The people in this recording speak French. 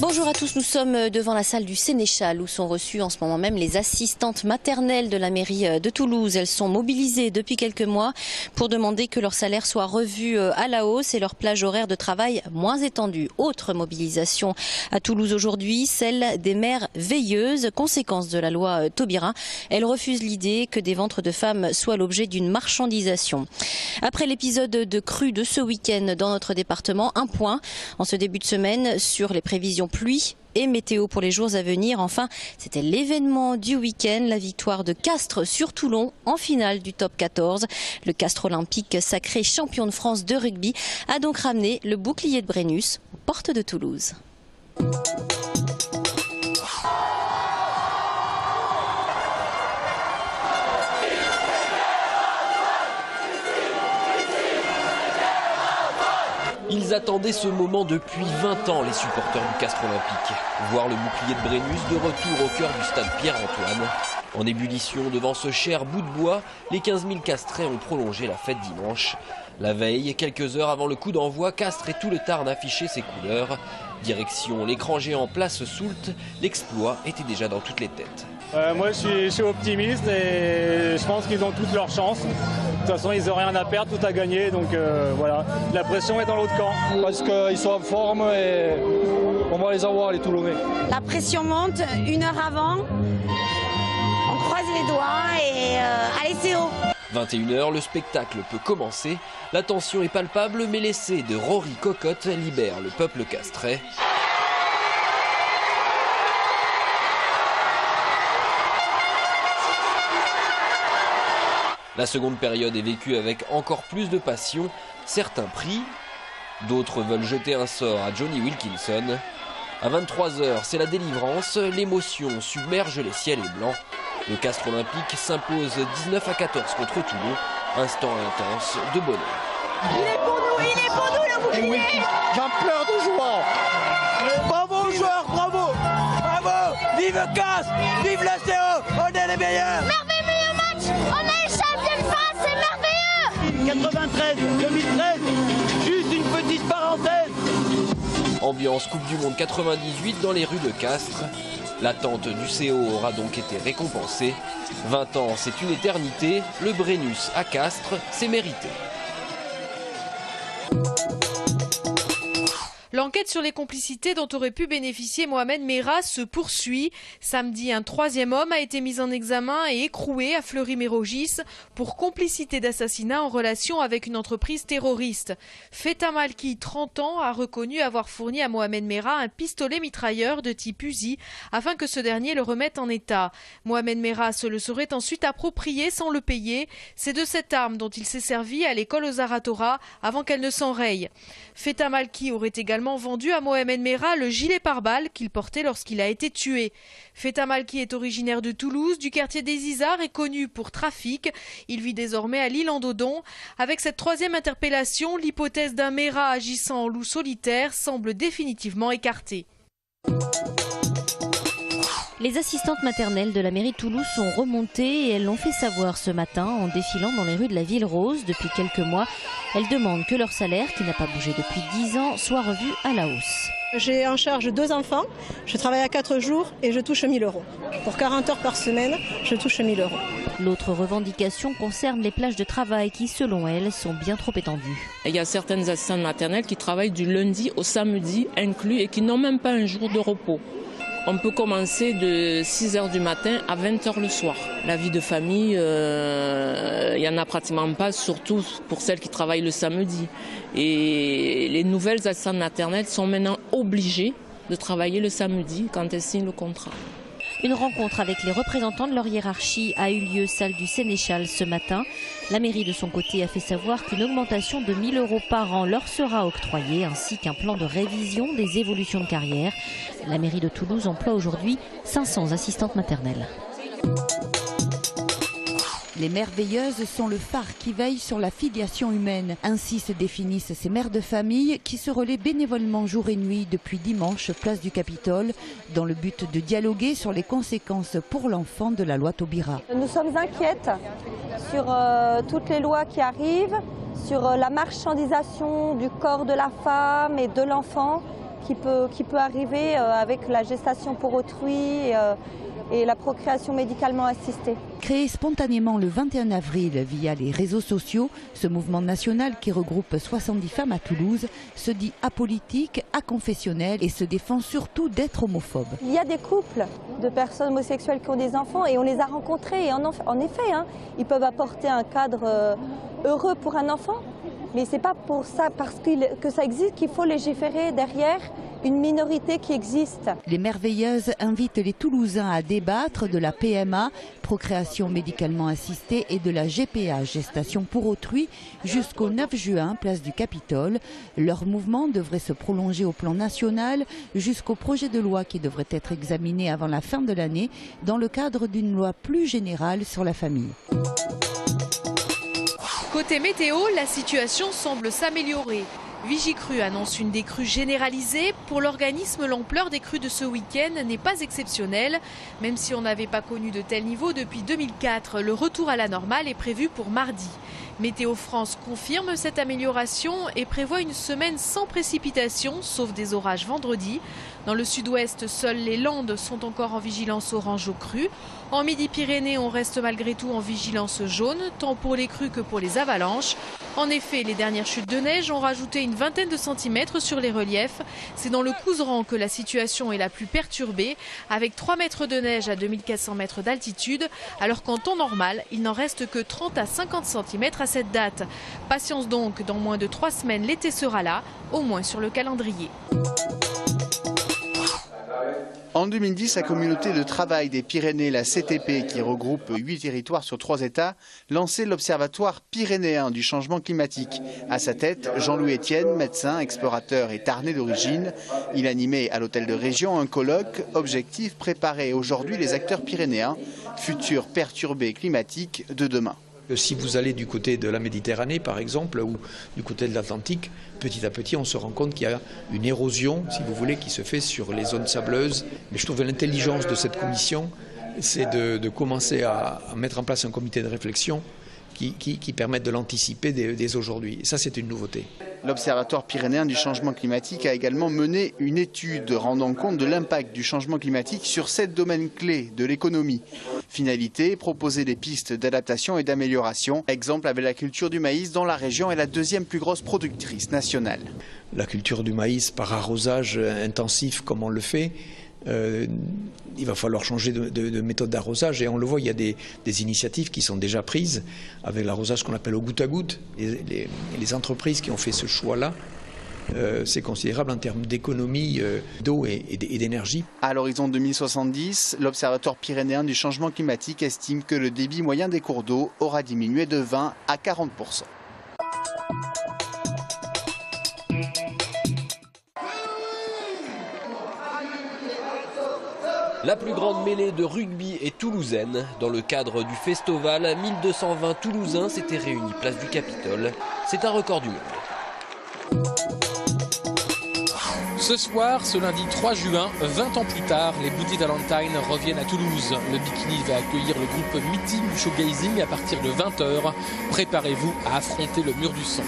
Bonjour à tous, nous sommes devant la salle du Sénéchal où sont reçues en ce moment même les assistantes maternelles de la mairie de Toulouse. Elles sont mobilisées depuis quelques mois pour demander que leur salaire soit revu à la hausse et leur plage horaire de travail moins étendue. Autre mobilisation à Toulouse aujourd'hui, celle des mères veilleuses. Conséquence de la loi Taubira, elles refusent l'idée que des ventres de femmes soient l'objet d'une marchandisation. Après l'épisode de crue de ce week-end dans notre département, un point en ce début de semaine sur les prévisions pluie et météo pour les jours à venir. Enfin, c'était l'événement du week-end, la victoire de Castres sur Toulon en finale du top 14. Le Castres olympique, sacré champion de France de rugby, a donc ramené le bouclier de Brennus aux portes de Toulouse. Ils attendaient ce moment depuis 20 ans, les supporters du Castres olympique. Voir le bouclier de Brennus de retour au cœur du stade Pierre-Antoine. En ébullition devant ce cher bout de bois, les 15 000 Castrais ont prolongé la fête dimanche. La veille, quelques heures avant le coup d'envoi, Castres et tout le Tarn affichaient ses couleurs. Direction l'écran géant place Soult, l'exploit était déjà dans toutes les têtes. Moi je suis optimiste et je pense qu'ils ont toutes leurs chances. De toute façon ils n'ont rien à perdre, tout à gagner, donc voilà. La pression est dans l'autre camp. Parce qu'ils sont en forme et on va les avoir les Toulonnais. La pression monte, une heure avant, on croise les doigts et allez c'est haut. 21h, le spectacle peut commencer. La tension est palpable, mais l'essai de Rory Cocotte libère le peuple castrais. La seconde période est vécue avec encore plus de passion. Certains prient, d'autres veulent jeter un sort à Johnny Wilkinson. À 23h, c'est la délivrance, l'émotion submerge les ciels et blancs. Le Castres olympique s'impose 19-14 contre Toulon. Instant intense de bonheur. Il est pour nous le bouclier. J'en pleure de joie. Bravo joueurs, bravo. Bravo. Vive Castres, vive la CO, on est les meilleurs. Merveilleux match, on est champion de France, c'est merveilleux. 93, 2013, juste une petite parenthèse. Ambiance Coupe du Monde 98 dans les rues de Castres. L'attente du CO aura donc été récompensée. 20 ans, c'est une éternité. Le Brennus à Castres, c'est mérité. L'enquête sur les complicités dont aurait pu bénéficier Mohamed Merah se poursuit. Samedi, un troisième homme a été mis en examen et écroué à Fleury-Mérogis pour complicité d'assassinat en relation avec une entreprise terroriste. Feta Malki, 30 ans, a reconnu avoir fourni à Mohamed Merah un pistolet mitrailleur de type Uzi afin que ce dernier le remette en état. Mohamed Merah se le serait ensuite approprié sans le payer. C'est de cette arme dont il s'est servi à l'école aux Aratora avant qu'elle ne s'enraye. Feta Malki aurait également vendu à Mohamed Merah le gilet pare-balles qu'il portait lorsqu'il a été tué. Feta Malki est originaire de Toulouse, du quartier des Isards et connu pour trafic. Il vit désormais à l'Île-en-Dodon. Avec cette troisième interpellation, l'hypothèse d'un Merah agissant en loup solitaire semble définitivement écartée. Les assistantes maternelles de la mairie de Toulouse sont remontées et elles l'ont fait savoir ce matin en défilant dans les rues de la Ville Rose. Depuis quelques mois, elles demandent que leur salaire, qui n'a pas bougé depuis 10 ans, soit revu à la hausse. J'ai en charge 2 enfants, je travaille à 4 jours et je touche 1 000 €. Pour 40 heures par semaine, je touche 1 000 €. L'autre revendication concerne les plages de travail qui, selon elles, sont bien trop étendues. Il y a certaines assistantes maternelles qui travaillent du lundi au samedi inclus et qui n'ont même pas un jour de repos. On peut commencer de 6h du matin à 20h le soir. La vie de famille, il n'y en a pratiquement pas, surtout pour celles qui travaillent le samedi. Et les nouvelles assistantes maternelles sont maintenant obligées de travailler le samedi quand elles signent le contrat. Une rencontre avec les représentants de leur hiérarchie a eu lieu salle du Sénéchal ce matin. La mairie de son côté a fait savoir qu'une augmentation de 1 000 € par an leur sera octroyée, ainsi qu'un plan de révision des évolutions de carrière. La mairie de Toulouse emploie aujourd'hui 500 assistantes maternelles. Les mères veilleuses sont le phare qui veille sur la filiation humaine. Ainsi se définissent ces mères de famille qui se relaient bénévolement jour et nuit depuis dimanche, place du Capitole, dans le but de dialoguer sur les conséquences pour l'enfant de la loi Taubira. Nous sommes inquiètes sur toutes les lois qui arrivent, sur la marchandisation du corps de la femme et de l'enfant. qui peut arriver avec la gestation pour autrui et la procréation médicalement assistée. Créé spontanément le 21 avril via les réseaux sociaux, ce mouvement national qui regroupe 70 femmes à Toulouse se dit apolitique, aconfessionnel et se défend surtout d'être homophobe. Il y a des couples de personnes homosexuelles qui ont des enfants et on les a rencontrés et en effet, ils peuvent apporter un cadre heureux pour un enfant. Mais ce n'est pas pour ça, parce que ça existe, qu'il faut légiférer derrière une minorité qui existe. Les Merveilleuses invitent les Toulousains à débattre de la PMA, procréation médicalement assistée, et de la GPA, gestation pour autrui, jusqu'au 9 juin, place du Capitole. Leur mouvement devrait se prolonger au plan national jusqu'au projet de loi qui devrait être examiné avant la fin de l'année dans le cadre d'une loi plus générale sur la famille. Côté météo, la situation semble s'améliorer. Vigicru annonce une décrue généralisée. Pour l'organisme, l'ampleur des crues de ce week-end n'est pas exceptionnelle. Même si on n'avait pas connu de tel niveau depuis 2004, le retour à la normale est prévu pour mardi. Météo France confirme cette amélioration et prévoit une semaine sans précipitation, sauf des orages vendredi. Dans le sud-ouest, seules les Landes sont encore en vigilance orange aux crues. En Midi-Pyrénées, on reste malgré tout en vigilance jaune, tant pour les crues que pour les avalanches. En effet, les dernières chutes de neige ont rajouté une vingtaine de centimètres sur les reliefs. C'est dans le Couserans que la situation est la plus perturbée, avec 3 mètres de neige à 2400 mètres d'altitude, alors qu'en temps normal, il n'en reste que 30 à 50 centimètres à cette date. Patience donc, dans moins de 3 semaines, l'été sera là, au moins sur le calendrier. En 2010, la communauté de travail des Pyrénées, la CTP, qui regroupe 8 territoires sur 3 États, lançait l'Observatoire pyrénéen du changement climatique. À sa tête, Jean-Louis Etienne, médecin, explorateur et tarnais d'origine. Il animait à l'hôtel de région un colloque, objectif préparer aujourd'hui les acteurs pyrénéens, futurs perturbés climatiques de demain. Si vous allez du côté de la Méditerranée, par exemple, ou du côté de l'Atlantique, petit à petit, on se rend compte qu'il y a une érosion, si vous voulez, qui se fait sur les zones sableuses. Mais je trouve que l'intelligence de cette commission, c'est de commencer à mettre en place un comité de réflexion qui permettent de l'anticiper dès aujourd'hui. Et ça, c'est une nouveauté. L'Observatoire pyrénéen du changement climatique a également mené une étude rendant compte de l'impact du changement climatique sur 7 domaines clés de l'économie. Finalité, proposer des pistes d'adaptation et d'amélioration. Exemple avec la culture du maïs dont la région est la 2e plus grosse productrice nationale. La culture du maïs par arrosage intensif comme on le fait, il va falloir changer de méthode d'arrosage et on le voit, il y a des initiatives qui sont déjà prises avec l'arrosage qu'on appelle au goutte à goutte. Et les entreprises qui ont fait ce choix-là, c'est considérable en termes d'économie d'eau et d'énergie. À l'horizon 2070, l'Observatoire pyrénéen du changement climatique estime que le débit moyen des cours d'eau aura diminué de 20 à 40%. La plus grande mêlée de rugby est toulousaine. Dans le cadre du Festoval, 1220 Toulousains s'étaient réunis place du Capitole. C'est un record du monde. Ce soir, ce lundi 3 juin, 20 ans plus tard, les Bloody Valentine reviennent à Toulouse. Le Bikini va accueillir le groupe Meeting du Showgazing à partir de 20 h. Préparez-vous à affronter le mur du son.